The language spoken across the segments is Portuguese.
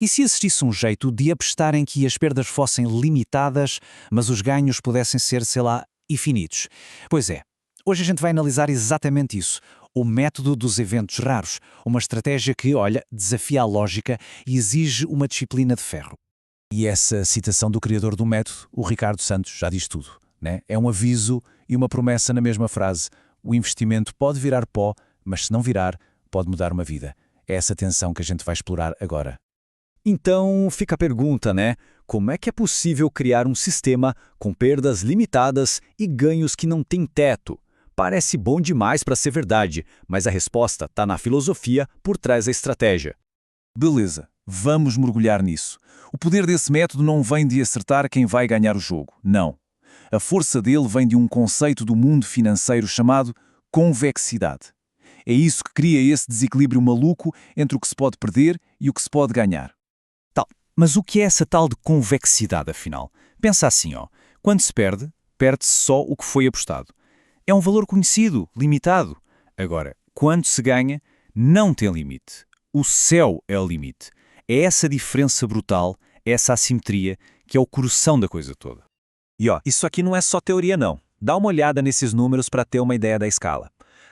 E se existisse um jeito de apostarem que as perdas fossem limitadas, mas os ganhos pudessem ser, sei lá, infinitos? Pois é, hoje a gente vai analisar exatamente isso. O método dos eventos raros. Uma estratégia que, olha, desafia a lógica e exige uma disciplina de ferro. E essa citação do criador do método, o Ricardo Santos, já diz tudo, né? É um aviso e uma promessa na mesma frase. O investimento pode virar pó, mas se não virar, pode mudar uma vida. É essa tensão que a gente vai explorar agora. Então fica a pergunta, né? Como é que é possível criar um sistema com perdas limitadas e ganhos que não têm teto? Parece bom demais para ser verdade, mas a resposta está na filosofia por trás da estratégia. Beleza, vamos mergulhar nisso. O poder desse método não vem de acertar quem vai ganhar o jogo, não. A força dele vem de um conceito do mundo financeiro chamado convexidade. É isso que cria esse desequilíbrio maluco entre o que se pode perder e o que se pode ganhar. Mas o que é essa tal de convexidade, afinal? Pensa assim, ó. Quando se perde, perde-se só o que foi apostado. É um valor conhecido, limitado. Agora, quando se ganha, não tem limite. O céu é o limite. É essa diferença brutal, essa assimetria, que é o coração da coisa toda. E ó, isso aqui não é só teoria não. Dá uma olhada nesses números para ter uma ideia da escala.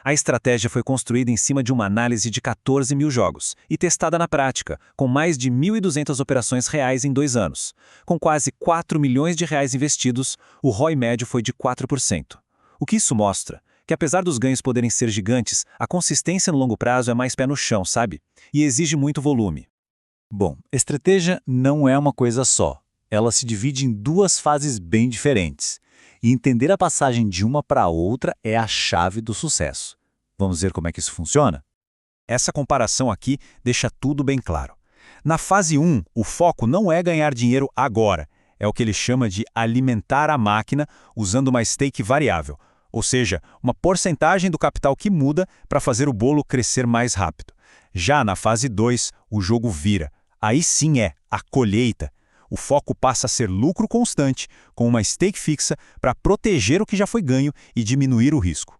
A estratégia foi construída em cima de uma análise de 14 mil jogos e testada na prática, com mais de 1.200 operações reais em 2 anos. Com quase 4 milhões de reais investidos, o ROI médio foi de 4%. O que isso mostra? Que apesar dos ganhos poderem ser gigantes, a consistência no longo prazo é mais pé no chão, sabe? E exige muito volume. Bom, estratégia não é uma coisa só. Ela se divide em duas fases bem diferentes. E entender a passagem de uma para a outra é a chave do sucesso. Vamos ver como é que isso funciona? Essa comparação aqui deixa tudo bem claro. Na fase 1, o foco não é ganhar dinheiro agora, é o que ele chama de alimentar a máquina usando uma stake variável, ou seja, uma porcentagem do capital que muda para fazer o bolo crescer mais rápido. Já na fase 2, o jogo vira. Aí sim é a colheita. O foco passa a ser lucro constante, com uma stake fixa para proteger o que já foi ganho e diminuir o risco.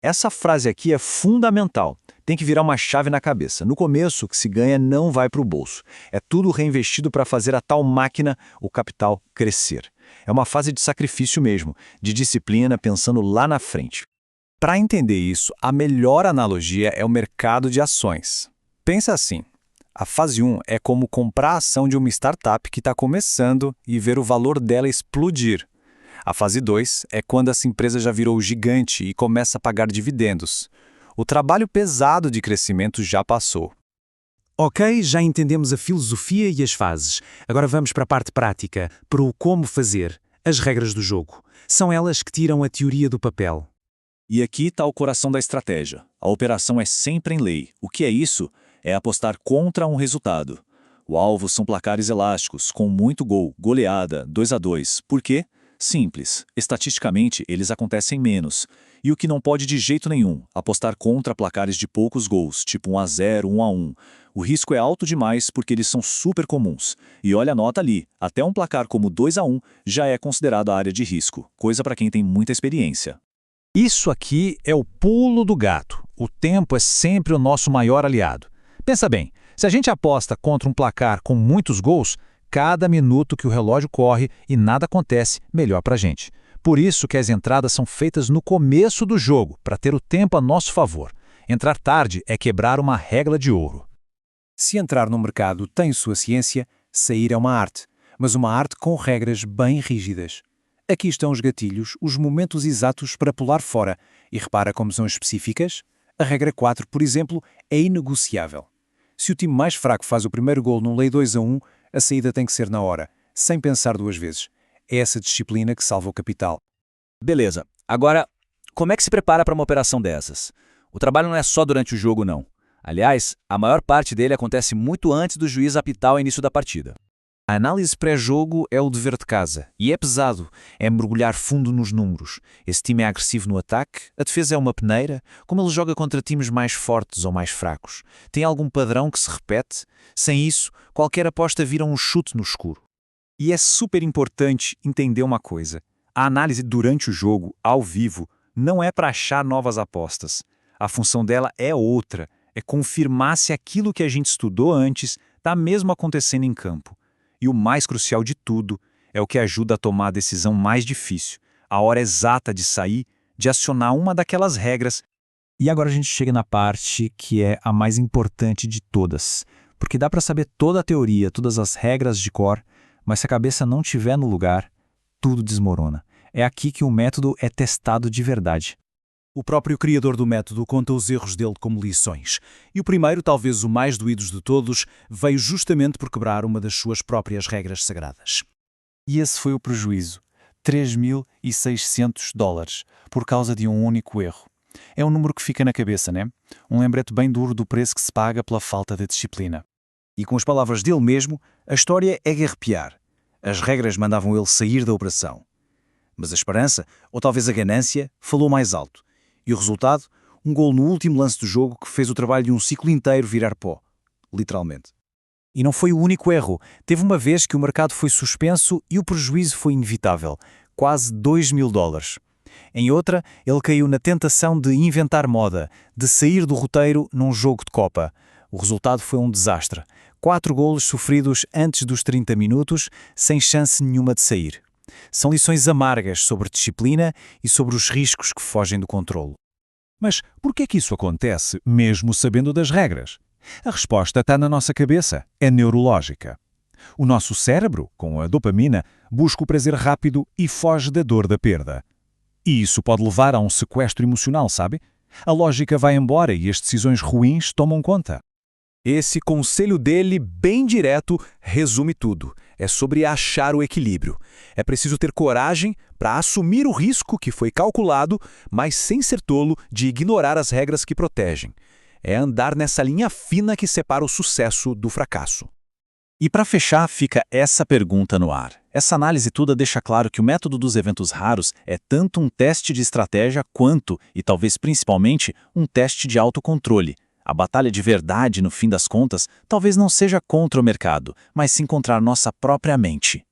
Essa frase aqui é fundamental. Tem que virar uma chave na cabeça. No começo, o que se ganha não vai para o bolso. É tudo reinvestido para fazer a tal máquina, o capital, crescer. É uma fase de sacrifício mesmo, de disciplina pensando lá na frente. Para entender isso, a melhor analogia é o mercado de ações. Pensa assim. A fase 1 é como comprar a ação de uma startup que está começando e ver o valor dela explodir. A fase 2 é quando essa empresa já virou gigante e começa a pagar dividendos. O trabalho pesado de crescimento já passou. Ok, já entendemos a filosofia e as fases. Agora vamos para a parte prática, para o como fazer, as regras do jogo. São elas que tiram a teoria do papel. E aqui está o coração da estratégia. A operação é sempre em lei. O que é isso? É apostar contra um resultado. O alvo são placares elásticos, com muito gol, goleada, 2-2. Por quê? Simples. Estatisticamente, eles acontecem menos. E o que não pode de jeito nenhum, apostar contra placares de poucos gols, tipo 1-0, 1-1. O risco é alto demais porque eles são super comuns. E olha a nota ali, até um placar como 2-1 já é considerado a área de risco, coisa para quem tem muita experiência. Isso aqui é o pulo do gato. O tempo é sempre o nosso maior aliado. Pensa bem, se a gente aposta contra um placar com muitos gols, cada minuto que o relógio corre e nada acontece, melhor para a gente. Por isso que as entradas são feitas no começo do jogo, para ter o tempo a nosso favor. Entrar tarde é quebrar uma regra de ouro. Se entrar no mercado tem sua ciência, sair é uma arte, mas uma arte com regras bem rígidas. Aqui estão os gatilhos, os momentos exatos para pular fora. E repara como são específicas. A regra 4, por exemplo, é inegociável. Se o time mais fraco faz o primeiro gol num lei 2-1, a saída tem que ser na hora, sem pensar duas vezes. É essa disciplina que salva o capital. Beleza. Agora, como é que se prepara para uma operação dessas? O trabalho não é só durante o jogo, não. Aliás, a maior parte dele acontece muito antes do juiz apitar o início da partida. A análise pré-jogo é o dever de casa, e é pesado, é mergulhar fundo nos números. Esse time é agressivo no ataque, a defesa é uma peneira, como ele joga contra times mais fortes ou mais fracos. Tem algum padrão que se repete? Sem isso, qualquer aposta vira um chute no escuro. E é super importante entender uma coisa. A análise durante o jogo, ao vivo, não é para achar novas apostas. A função dela é outra, é confirmar se aquilo que a gente estudou antes Está mesmo acontecendo em campo. E o mais crucial de tudo é o que ajuda a tomar a decisão mais difícil, a hora exata de sair, de acionar uma daquelas regras. E agora a gente chega na parte que é a mais importante de todas, porque dá para saber toda a teoria, todas as regras de cor, mas se a cabeça não estiver no lugar, tudo desmorona. É aqui que o método é testado de verdade. O próprio criador do método conta os erros dele como lições. E o primeiro, talvez o mais doídos de todos, veio justamente por quebrar uma das suas próprias regras sagradas. E esse foi o prejuízo. $3.600, por causa de um único erro. É um número que fica na cabeça, né? Um lembrete bem duro do preço que se paga pela falta de disciplina. E com as palavras dele mesmo, a história é de arrepiar. As regras mandavam ele sair da operação. Mas a esperança, ou talvez a ganância, falou mais alto. E o resultado? Um gol no último lance do jogo que fez o trabalho de um ciclo inteiro virar pó. Literalmente. E não foi o único erro. Teve uma vez que o mercado foi suspenso e o prejuízo foi inevitável. Quase $2.000. Em outra, ele caiu na tentação de inventar moda, de sair do roteiro num jogo de Copa. O resultado foi um desastre. 4 golos sofridos antes dos 30 minutos, sem chance nenhuma de sair. São lições amargas sobre disciplina e sobre os riscos que fogem do controlo. Mas por que é que isso acontece, mesmo sabendo das regras? A resposta está na nossa cabeça, é neurológica. O nosso cérebro, com a dopamina, busca o prazer rápido e foge da dor da perda. E isso pode levar a um sequestro emocional, sabe? A lógica vai embora e as decisões ruins tomam conta. Esse conselho dele, bem direto, resume tudo. É sobre achar o equilíbrio. É preciso ter coragem para assumir o risco que foi calculado, mas sem ser tolo de ignorar as regras que protegem. É andar nessa linha fina que separa o sucesso do fracasso. E para fechar, fica essa pergunta no ar. Essa análise toda deixa claro que o método dos eventos raros é tanto um teste de estratégia quanto, e talvez principalmente, um teste de autocontrole. A batalha de verdade, no fim das contas, talvez não seja contra o mercado, mas sim contra a nossa própria mente.